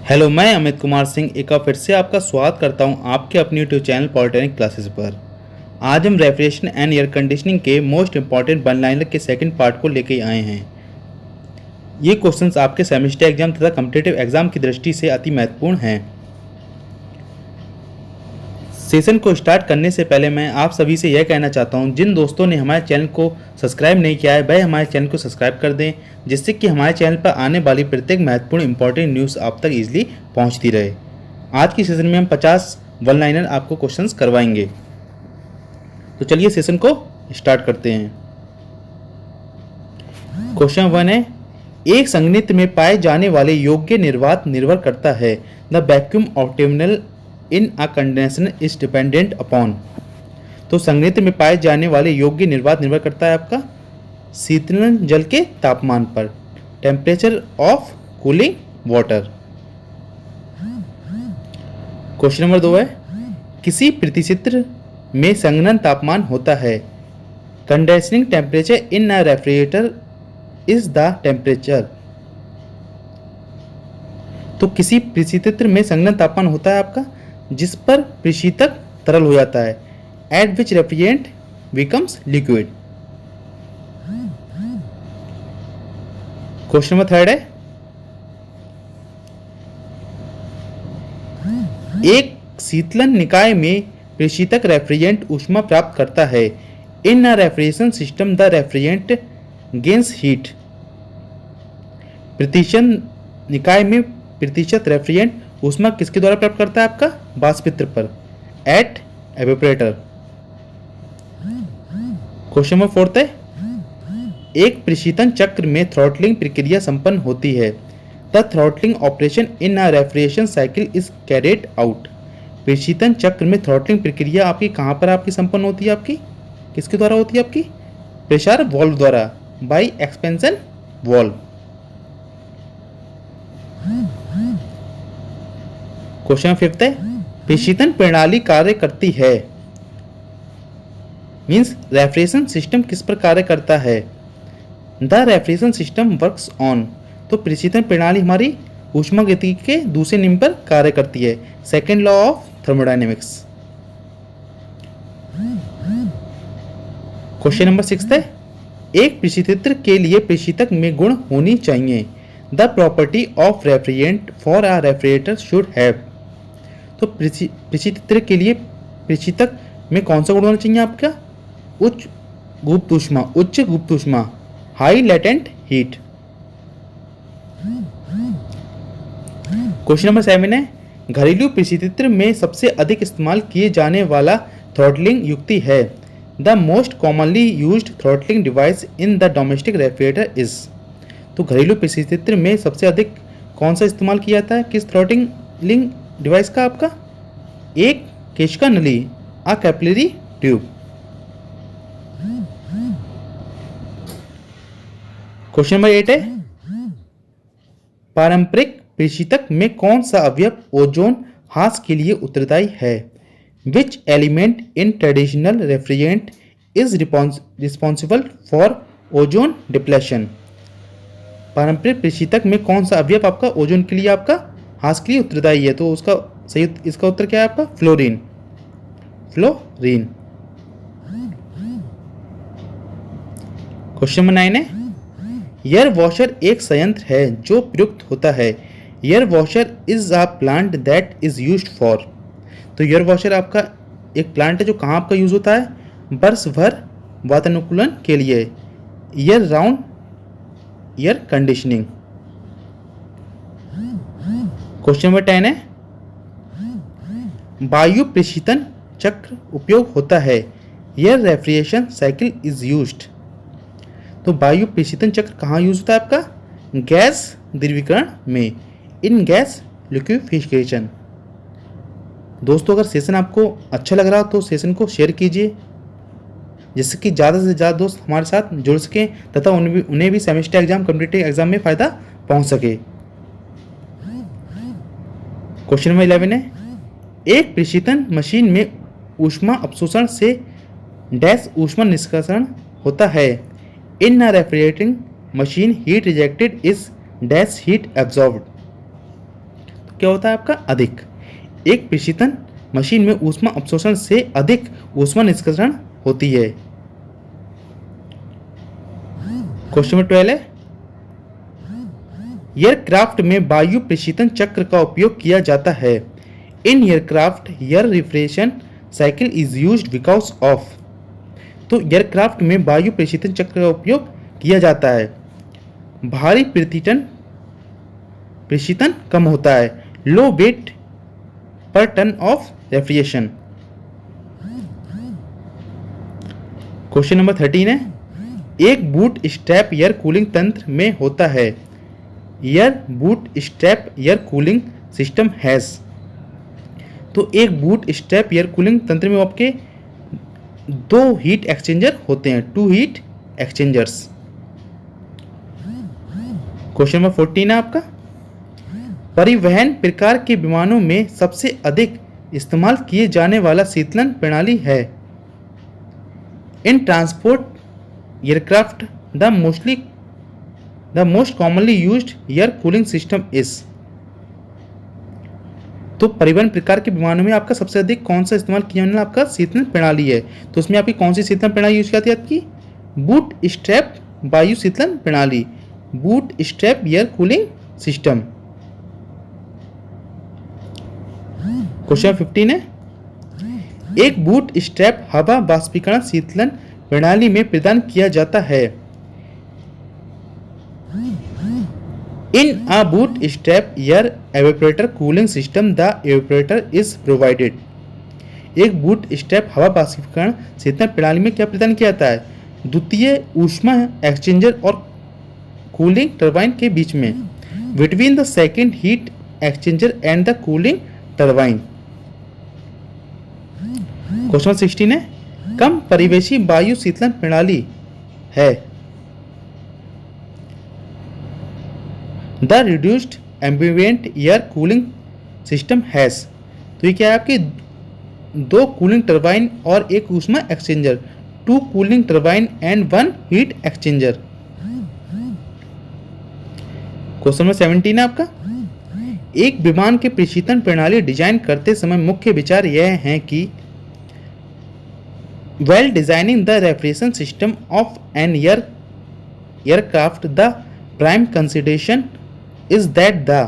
Hello, मैं अमित कुमार सिंह एक बार फिर से आपका स्वागत करता हूं आपके अपने यूट्यूब चैनल पॉलिटेक्निक क्लासेस पर। आज हम रेफ्रिजरेशन एंड एयर कंडीशनिंग के मोस्ट इंपॉर्टेंट वन लाइनर के सेकंड पार्ट को लेके आए हैं। ये क्वेश्चंस आपके सेमेस्टर एग्जाम तथा कॉम्पिटिटिव एग्जाम की दृष्टि से अति महत्वपूर्ण हैं। सेशन को स्टार्ट करने से पहले मैं आप सभी से यह कहना चाहता हूं, जिन दोस्तों ने हमारे चैनल को सब्सक्राइब नहीं किया है वह हमारे चैनल को सब्सक्राइब कर दें, जिससे कि हमारे चैनल पर आने वाली प्रत्येक महत्वपूर्ण इंपॉर्टेंट न्यूज़ आप तक इजीली पहुंचती रहे। आज की सेशन में हम 50 वन लाइनर आपको क्वेश्चंस करवाएंगे। तो चलिए सेशन को स्टार्ट करते हैं। क्वेश्चन 1 है, एक संघनित्र में पाए जाने वाले योग्य निर्वात निर्भर करता है। The vacuum of terminal in a condenser is dependent upon. तो संघनित्र में पाए जाने वाले योग्य निर्वात निर्भर करता है आपका शीतलन जल के तापमान पर, temperature of cooling water. Question number 2 है, किसी प्रतिचित्र में संघनन तापमान होता है। Condensing temperature in a refrigerator is the temperature. तो किसी प्रतिचित्र में संघनन तापमान होता है आपका जिस पर प्रशीतक तरल हो जाता है, एट विच refrigerant becomes liquid. Question number 3 है, एक शीतलन निकाय में प्रशीतक रेफ्रिजरेंट ऊष्मा प्राप्त करता है। In a refrigeration system the refrigerant gains heat. प्रतिशन निकाय में प्रतिशत रेफ्रिजरेंट ऊष्मा किसके द्वारा प्राप्त करता है आपका वाष्पित्र पर, एट एवेपोरेटर। क्वेश्चन नंबर 4 है, एक प्रशीतन चक्र में थ्रॉटलिंग प्रक्रिया संपन्न होती है। The throttling operation in a refrigeration cycle is carried out. प्रशीतन चक्र में थ्रॉटलिंग प्रक्रिया आपकी कहाँ पर आपकी संपन्न होती है, आपकी किसके द्वारा होती है, आपकी प्रेशर वॉल्व द्वारा, बाय एक्सपेंशन वॉल्व। क्वेश्चन 5 है, प्रशीतन प्रणाली कार्य करती है, मीन्स रेफ्रिजरेशन सिस्टम किस पर कार्य करता है। The refrigeration system works on. तो प्रशीतन प्रणाली हमारी ऊष्मागतिकी के दूसरे नियम पर कार्य करती है, second law of thermodynamics. Question number 6 है, एक प्रशीतित्र के लिए प्रशीतक में गुण होनी चाहिए। The property of refrigerant for a refrigerator should have. तो प्रशीतित्र के लिए प्रशीतक में कौन सा गुण होना चाहिए आपका, उच्च गुप्त ऊष्मा, high latent heat. Question number 7 है, घरेलू प्रशीतित्र में सबसे अधिक इस्तेमाल किए जाने वाला थ्रॉटलिंग युक्ति है। The most commonly used throttling device in the domestic refrigerator is. तो घरेलू प्रशीतित्र में सबसे अधिक कौन सा इस्तेमाल किया जाता है किस थ्रॉटलिंग डिवाइस का आपका, एक केशिका नली, अ कैपिलरी ट्यूब। क्वेश्चन नंबर 8 है, पारंपरिक प्रशीतक में कौन सा अवयव ओजोन ह्रास के लिए उत्तरदायी है। Which element in traditional refrigerant is responsible for ozone depletion. पारंपरिक प्रशीतक में कौन सा अवयव आपका ओजोन के लिए आपका ह्रास के लिए उत्तरदायी है। तो उसका सही इसका उत्तर क्या है आपका, फ्लोरीन। क्वेश्चन नंबर 9 है, एयर वॉशर एक संयंत्र है जो प्रयुक्त होता है। Air washer is a plant that is used for. तो एयर वॉशर आपका एक प्लांट है जो कहाँ आपका यूज होता है, वर्ष भर वातानुकूलन के लिए, year round air conditioning. Question number 10 है, वायु प्रशीतन चक्र उपयोग होता है। Air refrigeration cycle is used. तो वायु प्रशीतन चक्र कहाँ यूज होता है आपका, गैस द्रवीकरण में, इन गैस लिक्विफिकेशन। दोस्तों, अगर सेशन आपको अच्छा लग रहा हो तो सेशन को शेयर कीजिए, जिससे कि ज़्यादा से ज़्यादा दोस्त हमारे साथ जुड़ सकें तथा उन्हें भी सेमेस्टर एग्जाम कॉम्पिटिटिव एग्जाम में फ़ायदा पहुंच सके। क्वेश्चन नंबर 11 है, एक प्रशीतन मशीन में ऊष्मा अपशोषण से डैश ऊष्मा निष्कासन होता है। In a refrigerating machine heat rejected is dash heat absorbed. क्या होता है आपका? अधिक। एक प्रशीतन मशीन में ऊष्मा अवशोषण से अधिक ऊष्मा निष्कर्षण होती है। क्वेश्चन नंबर 12 है, एयरक्राफ्ट में वायु प्रशीतन चक्र का उपयोग किया जाता है। In aircraft air refrigeration cycle is used because of. तो एयरक्राफ्ट में वायु प्रशीतन चक्र का उपयोग किया जाता है। भारी प्रशीतन कम होता है। Low weight per ton of refrigeration. Question number 13 है, एक बूट स्ट्रैप एयर कूलिंग तंत्र में होता है। Air boot strap air cooling system has. तो एक बूट स्ट्रैप एयर कूलिंग तंत्र में आपके 2 हीट एक्सचेंजर होते हैं, 2 हीट एक्सचेंजर्स। क्वेश्चन नंबर 14 है आपका, परिवहन प्रकार के विमानों में सबसे अधिक इस्तेमाल किए जाने वाला शीतलन प्रणाली है। इन transport aircraft the most commonly used air cooling system is. तो परिवहन प्रकार के विमानों में आपका सबसे अधिक कौन सा इस्तेमाल किया जाने वाला आपका शीतलन प्रणाली है? तो उसमें आपकी कौन सी शीतलन प्रणाली यूज की जाती है? आपकी बूट स्ट्रैप वायु शीतलन प्रणाली, boot strap air cooling system. Question 15 है, एक बूट स्ट्रैप हवा बाष्पीकरण शीतलन प्रणाली में प्रदान किया जाता है। In a boot strap air evaporator cooling system the evaporator is provided. एक बूट स्ट्रैप हवा बाष्पीकरण शीतलन प्रणाली में क्या प्रदान किया जाता है? द्वितीय ऊष्मा एक्सचेंजर और कूलिंग टरबाइन के बीच में, between the second heat exchanger and the cooling turbine. Question 16 है, कम परिवेशी वायु शीतलन प्रणाली है। The reduced ambient air cooling system has. तो ये क्या है आपकी 2 कूलिंग टरबाइन और 1 ऊष्मा exchanger, 2 cooling turbine and 1 heat exchanger. Question number 17 है आपका, एक विमान के प्रशीतन प्रणाली डिजाइन करते समय मुख्य विचार यह है कि while designing the refrigeration system of an aircraft the prime consideration is that the।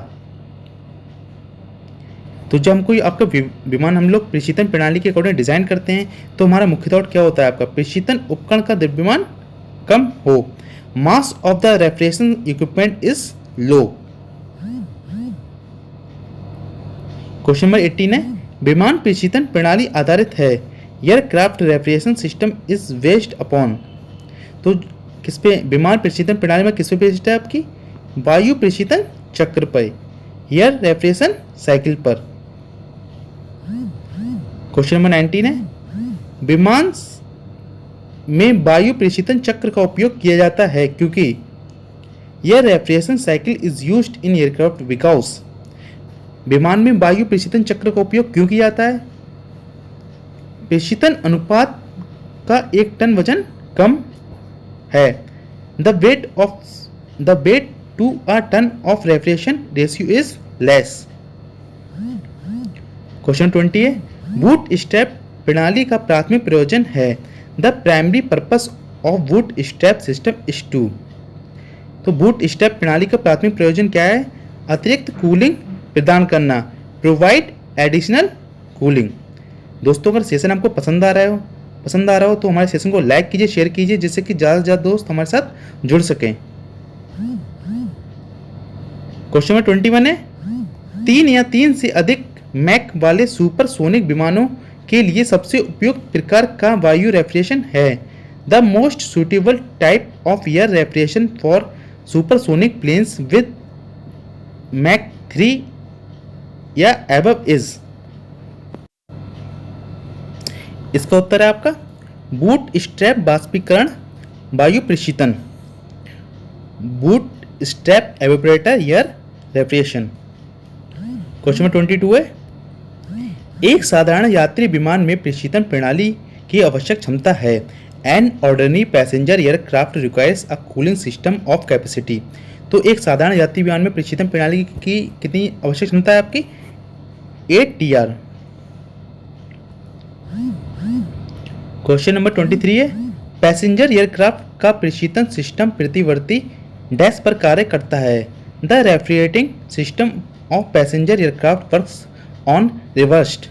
तो जब हम कोई आपका विमान हम लोग प्रशीतन प्रणाली के अकॉर्डिंग डिजाइन करते हैं तो हमारा मुख्य थॉट क्या होता है? आपका प्रशीतन उपकरण का द्रव्यमान कम हो। Mass of the refrigeration equipment is low. Question number 18 है, विमान प्रशीतन प्रणाली आधारित है। Aircraft refrigeration system is based upon. तो किस पे विमान प्रशीतन प्रणाली में किस पे बेस्ड है? आपकी वायु प्रशीतन चक्र पर, एयर रेफ्रिजरेशन साइकिल पर। क्वेश्चन नंबर 19 है, विमान में वायु प्रशीतन चक्र का उपयोग किया जाता है क्योंकि air refrigeration cycle is used in aircraft because. विमान में वायु प्रशीतन चक्र का उपयोग क्यों किया जाता है? प्रशीतन अनुपात का 1 टन वजन कम है। The weight to a ton of refrigeration ratio is less. Question 20 है, बूट स्ट्रैप प्रणाली का प्राथमिक प्रयोजन है। The primary purpose of boot strap system is to. तो बूट स्ट्रैप प्रणाली का प्राथमिक प्रयोजन क्या है? अतिरिक्त कूलिंग प्रदान करना, प्रोवाइड एडिशनल कूलिंग। दोस्तों अगर सेशन आपको पसंद आ रहा हो तो हमारे सेशन को लाइक कीजिए, शेयर कीजिए, जिससे कि ज़्यादा से ज़्यादा दोस्त हमारे साथ जुड़ सकें। क्वेश्चन नंबर 21 है, 3 या 3 से अधिक मैक वाले सुपरसोनिक विमानों के लिए सबसे उपयुक्त प्रकार का वायु रेफ्रिजरेशन है। The most suitable type of air refrigeration for supersonic planes with Mach 3 या एबव इज। इसका उत्तर है आपका बूट स्ट्रैप बाष्पीकरण वायु प्रशीतन, boot strap evaporator air refrigeration. Question number 22 है, एक साधारण यात्री विमान में प्रशीतन प्रणाली की आवश्यक क्षमता है। An ordinary passenger aircraft requires a cooling system of capacity. तो एक साधारण यात्री विमान में प्रशीतन प्रणाली की कितनी आवश्यक क्षमता है आपकी? 8 TR। क्वेश्चन नंबर 23 है, पैसेंजर एयरक्राफ्ट का प्रशीतन सिस्टम प्रतिवर्ती डैश पर कार्य करता है। The refrigerating system of passenger aircraft works on reversed.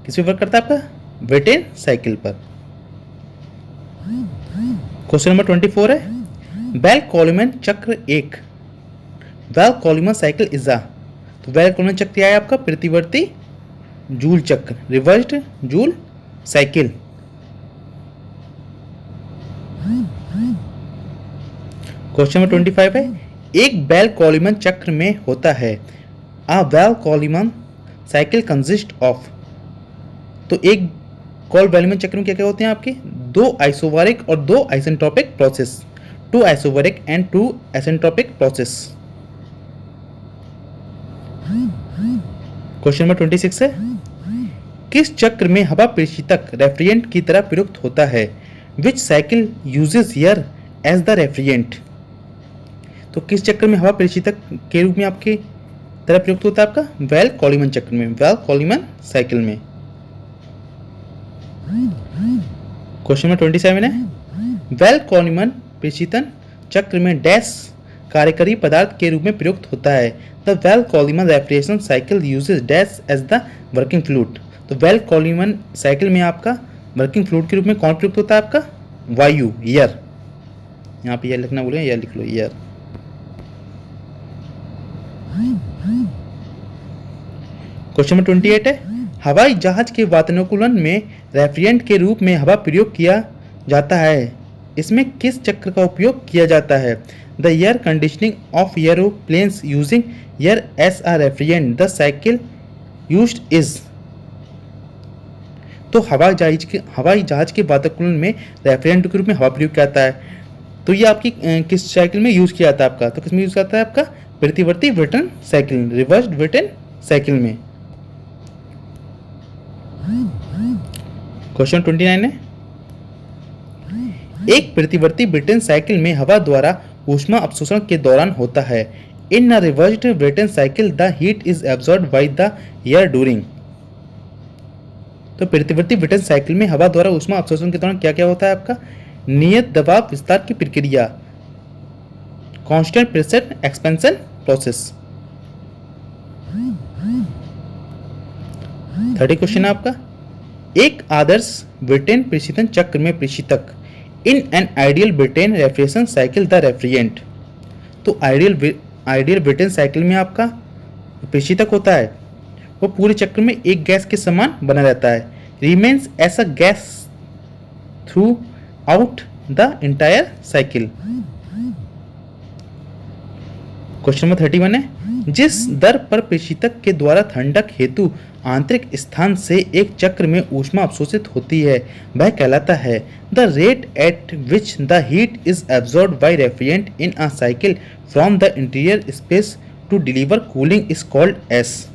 किस पे वर्क करता है आपका? ब्रेटन साइकिल पर। क्वेश्चन नंबर 24 है, बेल कोलमैन चक्र एक Bell Coleman cycle is a. तो बेल कोलमैन चक्र क्या है आपका? प्रतिवर्ती जूल चक्र, reversed Joule cycle. Question number 25 है, एक बेल कोलमैन चक्र में होता है। A Bell Coleman cycle consist of. तो एक कॉल कोलमैन चक्र में क्या क्या होते हैं आपके? 2 आइसोबारिक और 2 isentropic process, 2 isobaric and 2 isentropic process. Question number 26 है, किस चक्र में हवा प्रशीतक रेफ्रिजरेंट की तरह प्रयुक्त होता है? Which cycle uses air as the refrigerant. तो किस चक्र में हवा प्रशीतक के रूप में आपके तरह प्रयुक्त होता है आपका? बेल कोलमैन चक्र में, बेल कोलमैन साइकिल में। क्वेश्चन नंबर 27 है, बेल कोलमैन प्रशीतन चक्र में डैश कार्यकारी पदार्थ के रूप में प्रयुक्त होता है। The Bell Coleman refrigeration cycle uses dash as the working fluid. तो बेल कोलमैन साइकिल में आपका वर्किंग फ्लूइड के रूप में कौन प्रयुक्त होता है आपका? वायु, एयर। यहाँ पे एयर लिखना भूलें, एयर लिख लो, एयर। क्वेश्चन नंबर 28 है, हवाई जहाज के वातानुकूलन में रेफ्रिजरेंट के रूप में हवा प्रयोग किया जाता है। इसमें किस चक्र का उपयोग किया जाता है? The air conditioning of aeroplanes using air S a refrigerant. The cycle used is. तो हवाई जहाज के वातानुकूलन में रेफ्रिजरेंट के रूप में हवा प्रयोग किया जाता है। तो ये आपकी किस साइकिल में यूज किया जाता है आपका? तो किस में यूज करता है आपका? प्रतिवर्ती Brayton cycle, reversed Brayton cycle में। क्वेश्चन 29 है, एक प्रतिवर्ती ब्रेटन साइकिल में हवा द्वारा ऊष्मा अवशोषण के दौरान होता है। In a reversed Brayton cycle the heat is absorbed by the air during. तो प्रतिवर्ती ब्रेटन साइकिल में हवा द्वारा ऊष्मा अवशोषण के दौरान क्या क्या होता है आपका? नियत दबाव विस्तार की प्रक्रिया, constant pressure expansion process. 30 question है आपका, एक आदर्श ब्रेटन प्रशीतन चक्र में प्रशीतक। In an ideal Brayton refrigeration cycle the refrigerant. तो आइडियल ब्रेटन साइकिल में आपका प्रशीतक होता है वो पूरे चक्र में एक गैस के समान बना रहता है। Remains as a gas throughout the entire cycle. Question number 31 है, जिस दर पर प्रशीतक के द्वारा ठंडक हेतु आंतरिक स्थान से एक चक्र में ऊष्मा अवशोषित होती है वह कहलाता है। The rate at which the heat is absorbed by refrigerant in a cycle from the interior space to deliver cooling is called as.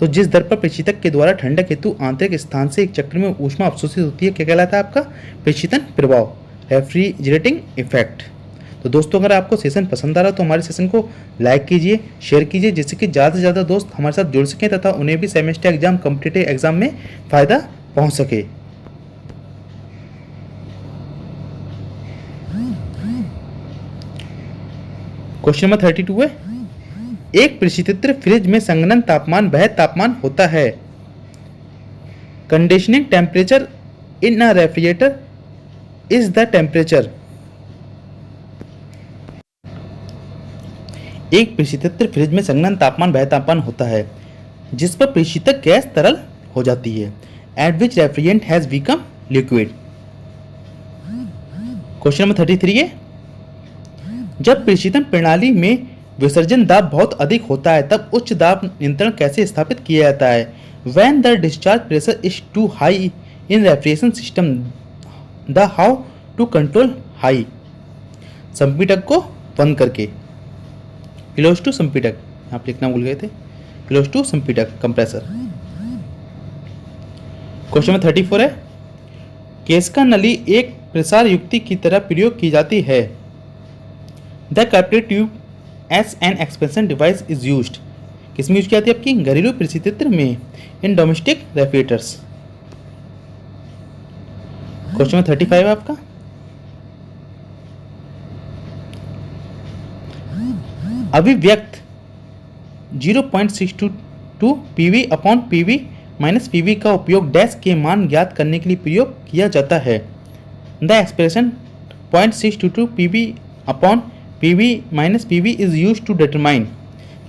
तो जिस दर पर प्रशीतक के द्वारा ठंडक हेतु आंतरिक स्थान से एक चक्र में ऊष्मा अवशोषित होती है क्या कहलाता है आपका? प्रशीतन प्रभाव, रेफ्रिजरेटिंग इफेक्ट। तो दोस्तों अगर आपको सेशन पसंद आ रहा है तो हमारे सेशन को लाइक कीजिए, शेयर कीजिए, जिससे कि ज़्यादा से ज़्यादा दोस्त हमारे साथ जुड़ सकें तथा उन्हें भी सेमेस्टर एग्जाम, कॉम्पिटिटिव एग्जाम में फ़ायदा पहुंच सके। क्वेश्चन नंबर 32 है, एक प्रशीतित फ्रिज में संघनन तापमान वह तापमान होता है। Conditioning temperature in a refrigerator is the temperature. एक प्रशीतित फ्रिज में संघनन तापमान वह तापमान होता है जिस पर प्रशीतक गैस तरल हो जाती है। Eight which refrigerant has become liquid. Question number 33 है, जब प्रशीतन प्रणाली में विसर्जन दाब बहुत अधिक होता है तब उच्च दाब नियंत्रण कैसे स्थापित किया जाता है? When the discharge pressure is too high in refrigeration system, the how to control high। संपीड़क को बंद करके, क्लोज टू संपीड़क, आप लिखना भूल गए थे, क्लोज टू संपीड़क कंप्रेसर। क्वेश्चन नंबर 34 है, केस्का नली एक प्रसार युक्ति की तरह प्रयोग की जाती है। The capillary tube as an expansion device is used, किसमें यूज की जाती है आपकी? घरेलू परिस्थिति में, in domestic refrigerators. Question number 35 है आपका। अभिव्यक्त 0.622 P V upon P V minus P V का उपयोग डैश के मान ज्ञात करने के लिए प्रयोग किया जाता है। The expression 0.622 P V upon P V minus P V is use to determine,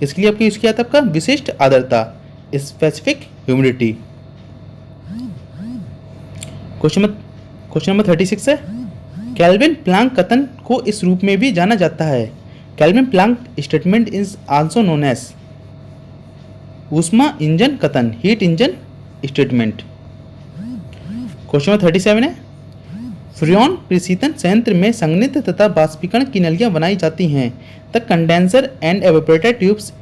इसके लिए आपको यूज किया था आपका विशिष्ट आर्द्रता, स्पेसिफिक ह्यूमिडिटी। क्वेश्चन नंबर 36 है। केल्विन प्लांक कथन को इस रूप में भी जाना जाता है। Kelvin Planck statement is also known as ऊष्मा इंजन कथन, heat engine statement. Question number 37 है। फ्रियोन प्रशीतन संयंत्र में संघनित तथा बाष्पीकरण की नलियां बनाई जाती हैं। The condenser and evaporator tubes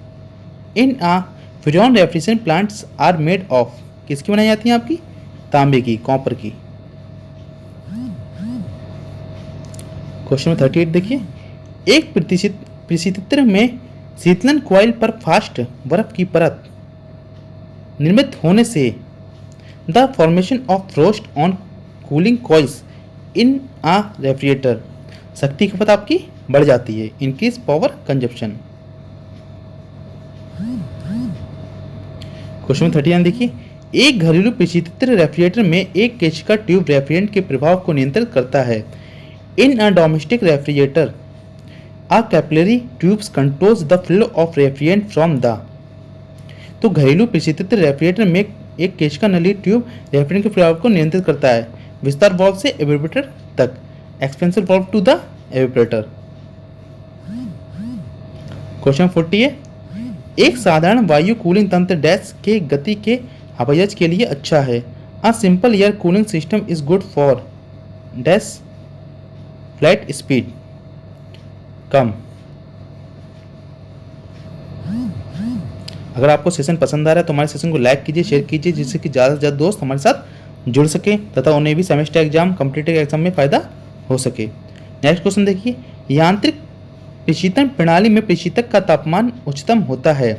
in a freon refrigeration plants are made of, किसकी बनाई जाती हैं आपकी? तांबे की, कॉपर की। क्वेश्चन नंबर 38 देखिए। एक परिस्थिति में शीतलन कॉइल पर फास्ट बर्फ की परत निर्मित होने से the formation of frost on cooling coils in a refrigerator, शक्ति खपत आपकी बढ़ जाती है, इंक्रीज पावर कंजप्शन। क्वेश्चन 39 देखिए। एक घरेलू परिस्थिति रेफ्रिजरेटर में एक केशिका ट्यूब रेफ्रिजरेंट के प्रभाव को नियंत्रित करता है। In a domestic refrigerator a capillary tubes controls the flow of refrigerant from the, तो घरेलू परिस्थिति रेफ्रिजरेटर में एक केशिका नली ट्यूब रेफ्रिजरेंट के प्रभाव को नियंत्रित करता है, विस्तार वाल्व से एवेपोरेटर तक, expansion valve to the evaporator. Question 40 है। एक साधारण वायु कूलिंग तंत्र डैश के गति के हवाई जहाज के लिए अच्छा है। A simple air cooling system is good for dash flight speed कम। अगर आपको सेशन पसंद आ रहा है तो हमारे सेशन को लाइक कीजिए, शेयर कीजिए, जिससे कि ज़्यादा से ज़्यादा दोस्त हमारे साथ जुड़ सके तथा उन्हें भी सेमेस्टर एग्जाम, कॉम्पिटिटिव एग्जाम में फ़ायदा हो सके। नेक्स्ट क्वेश्चन देखिए। यांत्रिक प्रशीतन प्रणाली में प्रशीतक का तापमान उच्चतम होता है।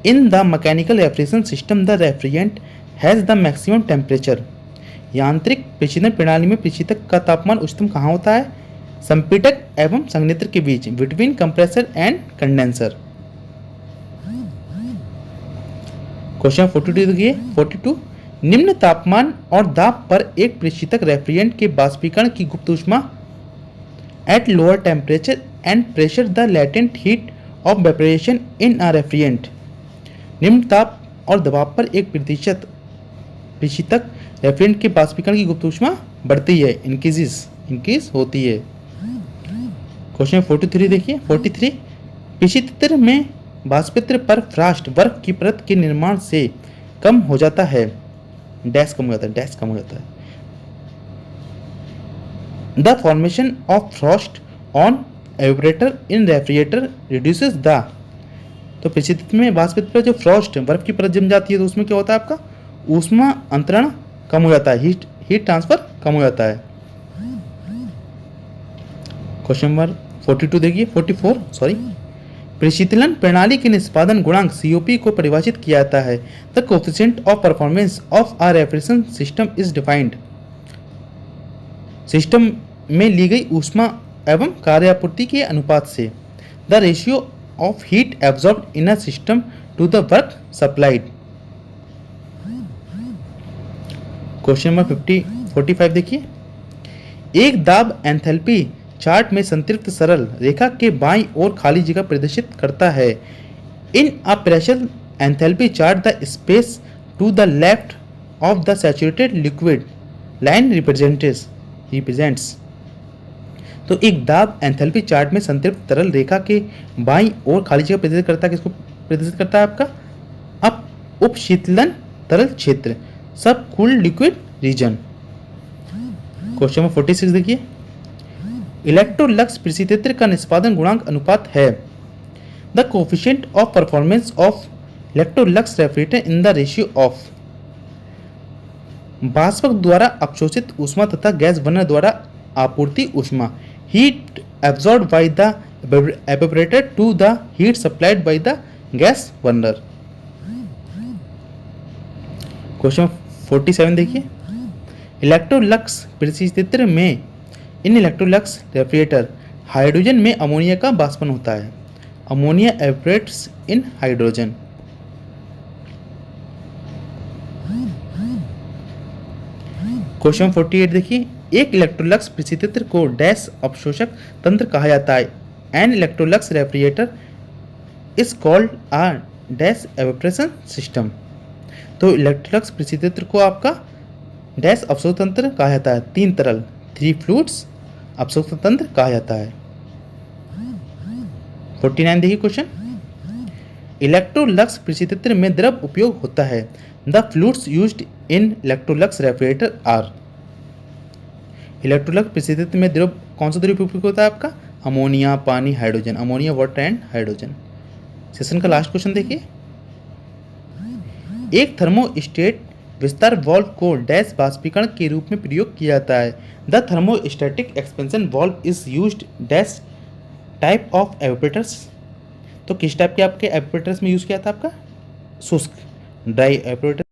In the mechanical refrigeration system the refrigerant has the maximum temperature. यांत्रिक प्रशीतन प्रणाली में प्रशीतक का तापमान उच्चतम कहाँ होता है? संपीड़क एवं संघनित्र के बीच, between compressor and condenser. Question 42 देखिए। 42 निम्न तापमान और दाब पर एक प्रशीतक रेफ्रिजरेंट के बाष्पीकरण की गुप्त ऊष्मा at lower temperature and pressure the latent heat of वेपरेशन in a refrigerant. निम्न ताप और दबाव पर एक प्रशीतक रेफ्रिजरेंट के बाष्पीकरण की गुप्त ऊष्मा बढ़ती है, इंक्रीज होती है। क्वेश्चन 43 देखिए। 43 प्रशीतत्र में बाष्पत्र पर फ्रॉस्ट बर्फ की परत के निर्माण से कम हो जाता है, डैश कम हो जाता है। The formation of Frost on evaporator in refrigerator reduces the, तो प्रशीतत्र में बाष्पत्र पर जो फ्रॉस्ट बर्फ की परत जम जाती है तो उसमें क्या होता है आपका? ऊष्मा अंतरण कम हो जाता है, हीट ट्रांसफर कम हो जाता है। क्वेश्चन नंबर 42 देखिए। 44 प्रशीतलन प्रणाली के निष्पादन गुणांक COP को परिभाषित किया जाता है। The coefficient of performance of a refrigeration system is defined. System में ली गई ऊष्मा एवं कार्यापूर्ति के अनुपात से। The ratio of heat absorbed in a system to the work supplied. Question number 45 देखिए। एक दाब एंथैल्पी चार्ट में संतृप्त सरल रेखा के बाईं ओर खाली जगह प्रदर्शित करता है। In a pressure enthalpy chart the space to the left of the saturated liquid line represents. तो एक दाब एंथैल्पी चार्ट में संतृप्त तरल रेखा के बाईं ओर खाली जगह प्रदर्शित करता है, किसको प्रदर्शित करता है आपका? अब उपशीतलन तरल क्षेत्र, sub cooled liquid region. Question number 46 देखिए। इलेक्ट्रोलक्स प्रशीतत्र का निष्पादन गुणांक अनुपात है। The coefficient of performance of Electrolux refrigerator in the ratio of बाष्पक द्वारा अवशोषित ऊष्मा तथा गैस बर्नर द्वारा आपूर्ति ऊष्मा heat absorb by the evaporator to the heat supplied by the gas burner. Question 47 देखिए, इलेक्ट्रोलक्स परिस्थिति में इन इलेक्ट्रोलक्स रेफ्रिजरेटर हाइड्रोजन में अमोनिया का बाष्पन होता है। अमोनिया एवपोरेट्स इन हाइड्रोजन। क्वेश्चन 48 देखिए, एक इलेक्ट्रोलक्स परिस्थिति को डैश अवशोषक तंत्र कहा जाता है। An Electrolux refrigerator is called a dash evaporation system. तो इलेक्ट्रोलक्स परिस्थिति को आपका डैश अवशोषक तंत्र कहा जाता है। 3 तरल 3 फ्लूइड्स अवशोषक तंत्र कहा जाता है। 49 देखिए क्वेश्चन, इलेक्ट्रोलक्स परिस्थिति में द्रव उपयोग होता है। The fluids used in Electrolux refrigerator are. Electrolux परिस्थिति में द्रव कौन सा द्रव उपयोग होता है आपका? अमोनिया, पानी, hydrogen. Ammonia, water and hydrogen. Session का लास्ट क्वेश्चन देखिए, एक थर्मोस्टेट विस्तार वाल्व को डैश बाष्पीकरण के रूप में प्रयोग किया जाता है। The thermostatic expansion valve is used dash type of evaporators. तो किस टाइप के आपके एवेपोरेटर्स में यूज किया था आपका? शुष्क ड्राई एवेपोरेटर।